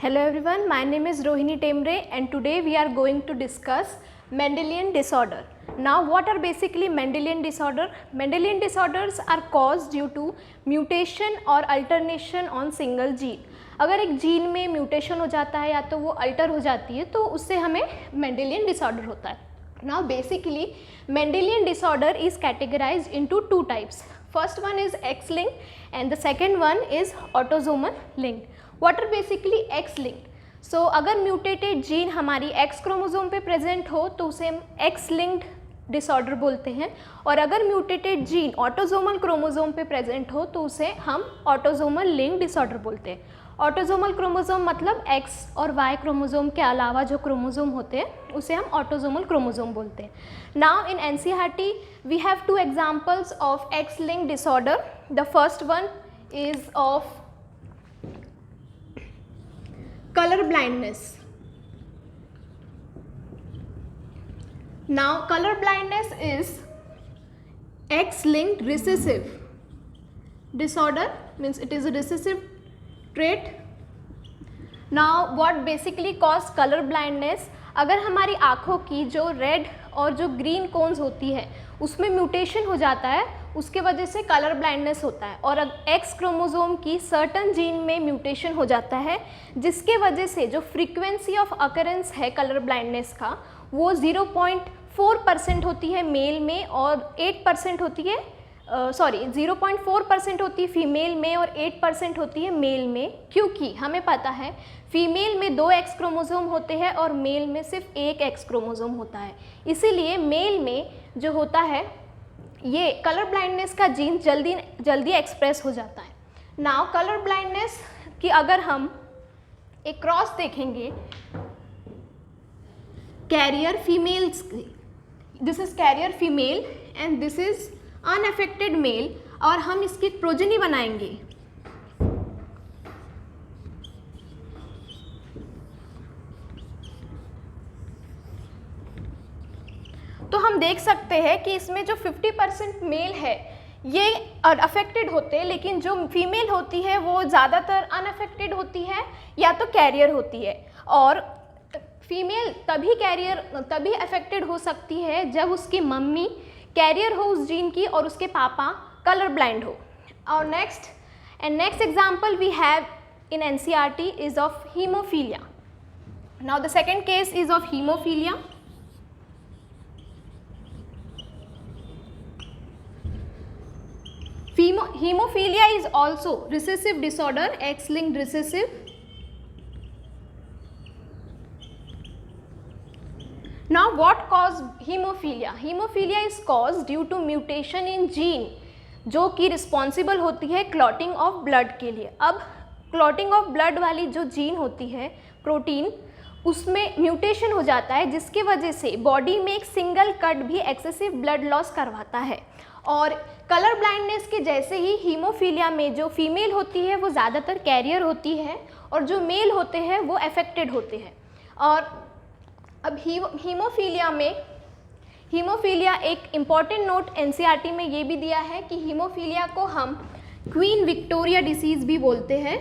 Hello everyone, my name is Rohini Temre and today we are going to discuss Mendelian disorder. Now what are basically Mendelian disorder? Mendelian disorders are caused due to mutation or alternation on single gene. अगर एक gene में mutation हो जाता है या तो वो alter हो जाती है तो उससे हमें मेंडेलियन डिसऑर्डर होता है. Now basically Mendelian disorder is categorized into two types. First one is X-linked and the second one is autosomal linked. What are basically X-linked? So अगर म्यूटेटेड जीन हमारी X क्रोमोसोम पे present हो तो उसे हम X-linked disorder बोलते हैं, और अगर म्यूटेटेड जीन ऑटोसोमल क्रोमोसोम पे प्रेजेंट हो तो उसे हम ऑटोसोमल लिंक डिसऑर्डर बोलते हैं. ऑटोसोमल क्रोमोसोम मतलब X और Y क्रोमोसोम के अलावा जो क्रोमोसोम होते हैं उसे हम ऑटोसोमल क्रोमोसोम बोलते हैं. Now in NCERT we have two examples of X-linked disorder. The first one is of color blindness. Now color blindness is X-linked recessive disorder, means it is a recessive trait. Now what basically cause color blindness? अगर हमारी आँखों की जो red और जो green cons होती है उसमें म्यूटेशन हो जाता है, उसके वजह से कलर ब्लाइंडनेस होता है. और एक्स क्रोमोसोम की सर्टन जीन में म्यूटेशन हो जाता है जिसके वजह से जो फ्रीक्वेंसी ऑफ अकरेंस है कलर ब्लाइंडनेस का वो 0.4% होती है मेल में और 8% होती है 0.4% होती है फीमेल में और 8% होती है मेल में, क्योंकि हमें पता है फीमेल में 2 एक्स क्रोमोसोम होते हैं और मेल में सिर्फ 1 एक्स क्रोमोसोम होता है. इसीलिए मेल में जो होता है ये कलर ब्लाइंडनेस का जीन जल्दी एक्सप्रेस हो जाता है. नाउ कलर ब्लाइंडनेस की अगर हम एक क्रॉस देखेंगे कैरियर फीमेल्स की, this is carrier female and this is unaffected male, और हम इसकी प्रोजेनी बनाएंगे. तो हम देख सकते हैं कि इसमें जो 50% मेल है ये अफेक्टेड होते हैं, लेकिन जो फीमेल होती है वो ज़्यादातर अनअफेक्टेड होती है या तो कैरियर होती है. और फीमेल तभी अफेक्टेड हो सकती है जब उसकी मम्मी कैरियर हो उस जीन की और उसके पापा कलर ब्लाइंड हो. और next example we have in NCERT is of haemophilia. Now the second case is of haemophilia. Hemophilia is also recessive disorder, X-linked recessive. Now what caused hemophilia? Hemophilia is caused due to mutation in gene जो कि responsible होती है clotting of blood के लिए. अब clotting of blood वाली जो gene होती है प्रोटीन, उसमें म्यूटेशन हो जाता है जिसकी वजह से बॉडी में एक सिंगल कट भी एक्सेसिव ब्लड लॉस करवाता है. और कलर ब्लाइंडनेस के जैसे ही हीमोफीलिया में जो फीमेल होती है वो ज़्यादातर कैरियर होती है और जो मेल होते हैं वो अफेक्टेड होते हैं. और अब हीमोफीलिया एक इम्पॉर्टेंट नोट NCERT में ये भी दिया है कि हीमोफीलिया को हम क्वीन विक्टोरिया डिसीज़ भी बोलते हैं.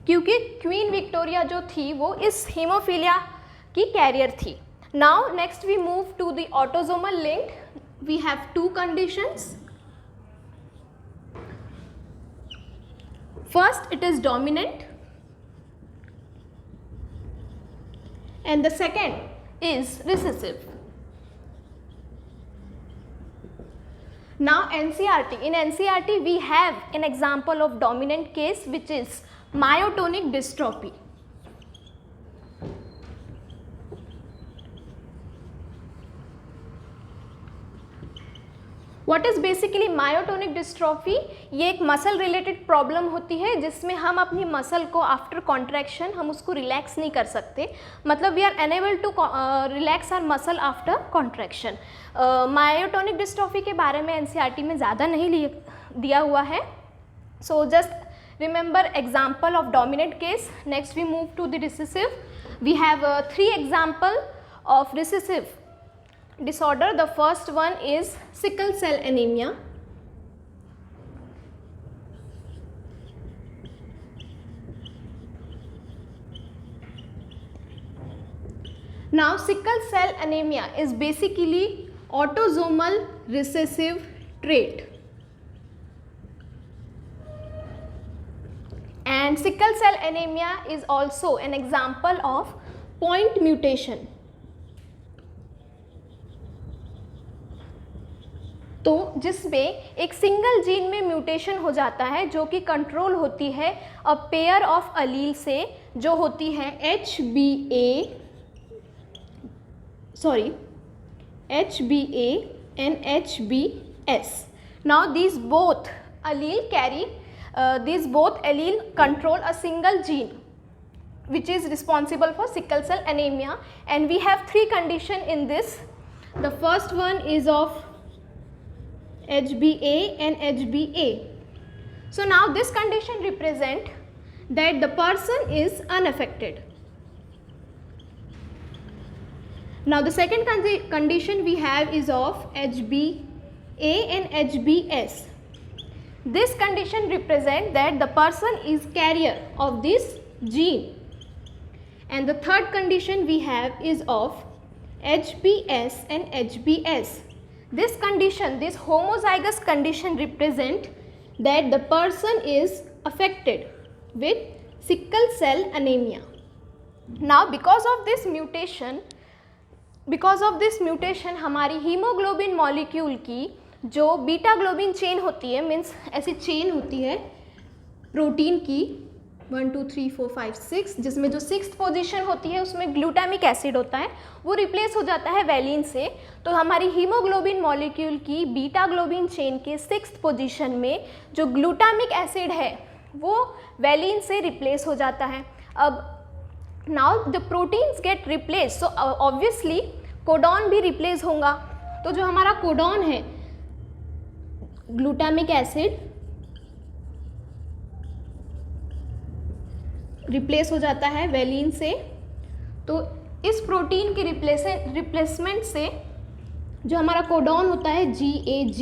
क्योंकि क्वीन विक्टोरिया जो थी वो इस हीमोफीलिया की कैरियर थी. Now next we move to the autosomal linked. We have two conditions. First it is dominant and the second is recessive. Now in NCERT we have an example of dominant case which is myotonic dystrophy. What is basically myotonic dystrophy? ये एक muscle related problem होती है जिसमें हम अपनी muscle को after contraction हम उसको रिलैक्स नहीं कर सकते, मतलब we are unable to relax our muscle after contraction. Myotonic dystrophy के बारे में NCERT में ज़्यादा नहीं दिया हुआ है. So just remember example of dominant case. Next we move to the recessive. We have 3 example of recessive. disorder. The first one is sickle cell anemia. Now sickle cell anemia is basically autosomal recessive trait, and sickle cell anemia is also an example of point mutation. तो जिसमें एक single gene में mutation हो जाता है जो कि control होती है अ पेयर ऑफ अलील से, जो होती है HBA and HBS. Now these both allele control a single gene which is responsible for sickle cell anemia, and we have three conditions in this. The first one is of HBA and HBA. So now this condition represent that the person is unaffected. Now the second condition we have is of HBA and HBS. This condition represent that the person is carrier of this gene. And the third condition we have is of HBS and HBS. This condition, this homozygous condition represent that the person is affected with sickle cell anemia. Now because of this mutation हमारी haemoglobin molecule की जो beta globin chain होती है, means ऐसी chain होती है protein की 1 2 3 4 5 6, जिसमें जो 6th पोजीशन होती है उसमें ग्लूटामिक एसिड होता है, वो रिप्लेस हो जाता है वैलिन से. तो हमारी हीमोग्लोबिन मॉलिक्यूल की बीटा ग्लोबिन चेन के 6th पोजीशन में जो ग्लूटामिक एसिड है वो वैलिन से रिप्लेस हो जाता है. अब now the proteins get replace, so obviously codon भी रिप्लेस होगा. तो जो हमारा कोडॉन है ग्लूटामिक एसिड रिप्लेस हो जाता है वैलिन से. तो इस प्रोटीन के रिप्लेसमेंट से जो हमारा कोडॉन होता है GAG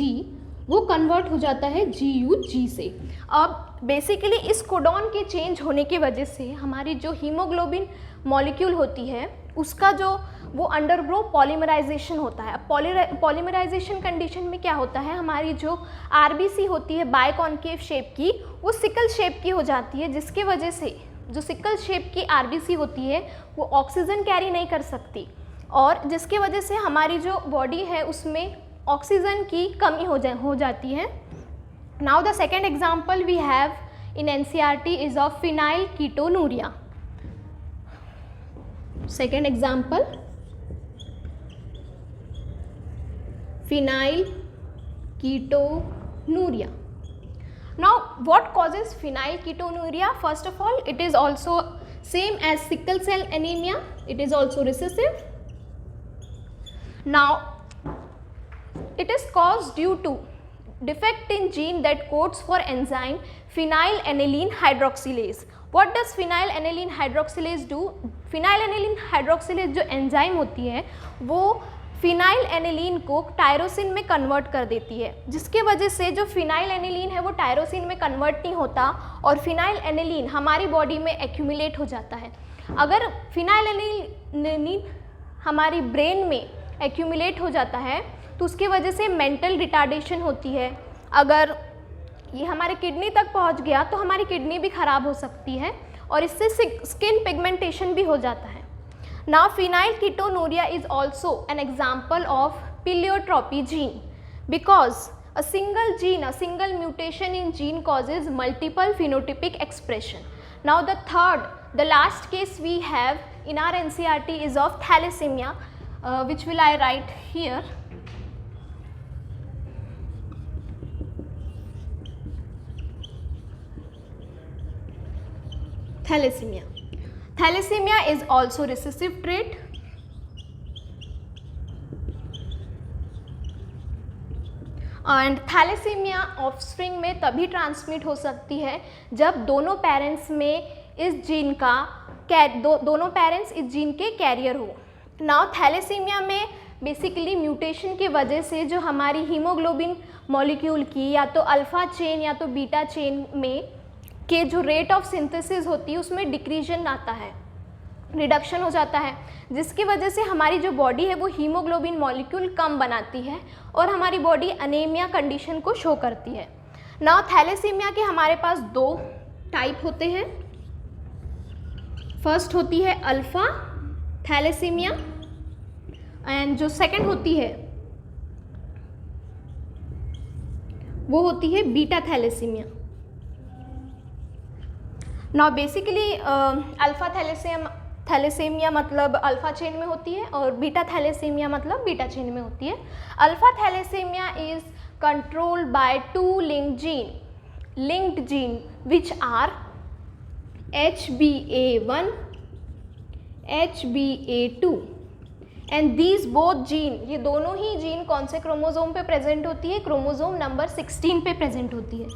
वो कन्वर्ट हो जाता है GUG से. अब बेसिकली इस कोडॉन के चेंज होने की वजह से हमारी जो हीमोग्लोबिन मॉलिक्यूल होती है उसका जो वो अंडरगो पॉलीमराइजेशन होता है. पॉलीमराइजेशन कंडीशन में क्या होता है, हमारी जो RBC होती है बायकॉन्केव शेप की वो सिकल शेप की हो जाती है, जिसके वजह से जो सिकल शेप की RBC होती है वो ऑक्सीजन कैरी नहीं कर सकती, और जिसके वजह से हमारी जो बॉडी है उसमें ऑक्सीजन की कमी हो जाती है. Now the second example we have in NCERT is of phenylketonuria. Second example, phenyl ketonuria. Now what causes phenyl ketonuria? First of all, it is also same as sickle cell anemia, it is also recessive. Now it is caused due to defect in gene that codes for enzyme phenylalanine hydroxylase. What does phenylalanine hydroxylase do? phenylalanine hydroxylase जो enzyme होती है वो फिनाइलएनिलीन को tyrosine में convert कर देती है, जिसके वजह से जो फिनाइलएनिलीन है वो टायरोसिन में कन्वर्ट नहीं होता और फिनाइलएनिलीन हमारी बॉडी में एक्यूमुलेट हो जाता है. अगर फिनाइलएनिलीन हमारी ब्रेन में एक्यूमुलेट हो जाता है तो उसकी वजह से मेंटल रिटार्डेशन होती है. अगर ये हमारे किडनी तक पहुंच गया तो हमारी किडनी भी ख़राब हो सकती है और इससे स्किन पिगमेंटेशन भी हो जाता है. Now phenyl ketonuria is also an example of pleiotropy gene because a single mutation in gene causes multiple phenotypic expression. Now the last case we have in our NCERT is of thalassemia, which will I write here. Thalassemia is also recessive trait. And thalassaemia offspring में तभी transmit हो सकती है जब दोनों parents में इस gene का दोनों पेरेंट्स इस जीन के कैरियर हो. नाउ थैलेसीमिया में बेसिकली म्यूटेशन की वजह से जो हमारी हीमोग्लोबिन मॉलिक्यूल की या तो अल्फ़ा चेन या तो बीटा चेन में के जो रेट ऑफ सिंथेसिस होती है उसमें डिक्रीजन आता है, रिडक्शन हो जाता है, जिसकी वजह से हमारी जो बॉडी है वो हीमोग्लोबिन मॉलिक्यूल कम बनाती है और हमारी बॉडी अनीमिया कंडीशन को शो करती है। नाउ थैलेसीमिया के हमारे पास 2 टाइप होते हैं। फर्स्ट होती है अल्फ़ा थैलेसीमिया एंड जो सेकंड होती है वो होती है beta thalassaemia. Now basically alpha thalassaemia मतलब अल्फ़ा चेन में होती है और बीटा थैलेसीमिया मतलब बीटा चेन में होती है। Alpha thalassaemia is controlled by 2 linked gene which are HBA1, HBA2 and these both gene, ये दोनों ही जीन कौन से क्रोमोजोम पे प्रेजेंट होती है? क्रोमोजोम नंबर 16 पे प्रेजेंट होती है।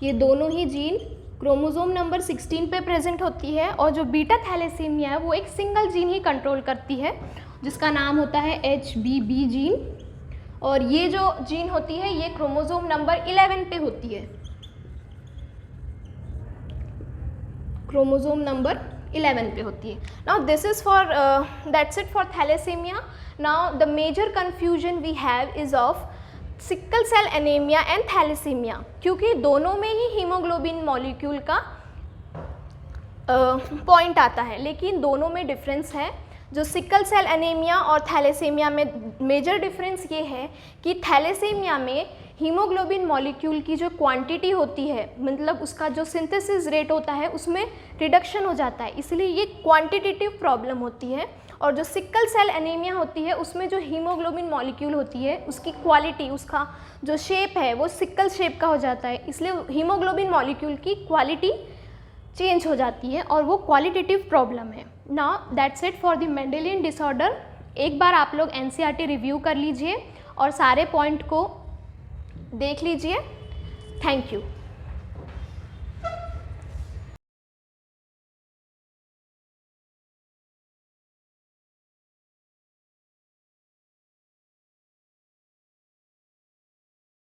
ये दोनों ही जीन क्रोमोजोम नंबर 16 पे प्रेजेंट होती है और जो बीटा थैलेसीमिया है वो एक सिंगल जीन ही कंट्रोल करती है जिसका नाम होता है HBB जीन, और ये जो जीन होती है ये क्रोमोजोम नंबर 11 पे होती है, क्रोमोजोम नंबर 11 पे होती है। Now this is for that's it for thalassaemia. Now the major confusion we have is of sickle cell anaemia and thalassaemia, क्योंकि दोनों में ही हीमोग्लोबिन मॉलिक्यूल का पॉइंट आता है, लेकिन दोनों में डिफरेंस है। जो सिकल सेल एनीमिया और थैलेसीमिया में मेजर डिफरेंस ये है कि थैलेसीमिया में हीमोग्लोबिन मॉलिक्यूल की जो क्वांटिटी होती है, मतलब उसका जो सिंथेसिस रेट होता है उसमें रिडक्शन हो जाता है, इसलिए ये क्वांटिटेटिव प्रॉब्लम होती है। और जो सिकल सेल एनीमिया होती है उसमें जो हीमोग्लोबिन मॉलिक्यूल होती है उसकी क्वालिटी, उसका जो शेप है वो सिकल शेप का हो जाता है, इसलिए हीमोग्लोबिन मॉलिक्यूल की क्वालिटी चेंज हो जाती है और वो क्वालिटेटिव प्रॉब्लम है। Now that's it for the Mendelian disorder. एक बार आप लोग NCERT रिव्यू कर लीजिए और सारे पॉइंट को देख लीजिए। Thank you.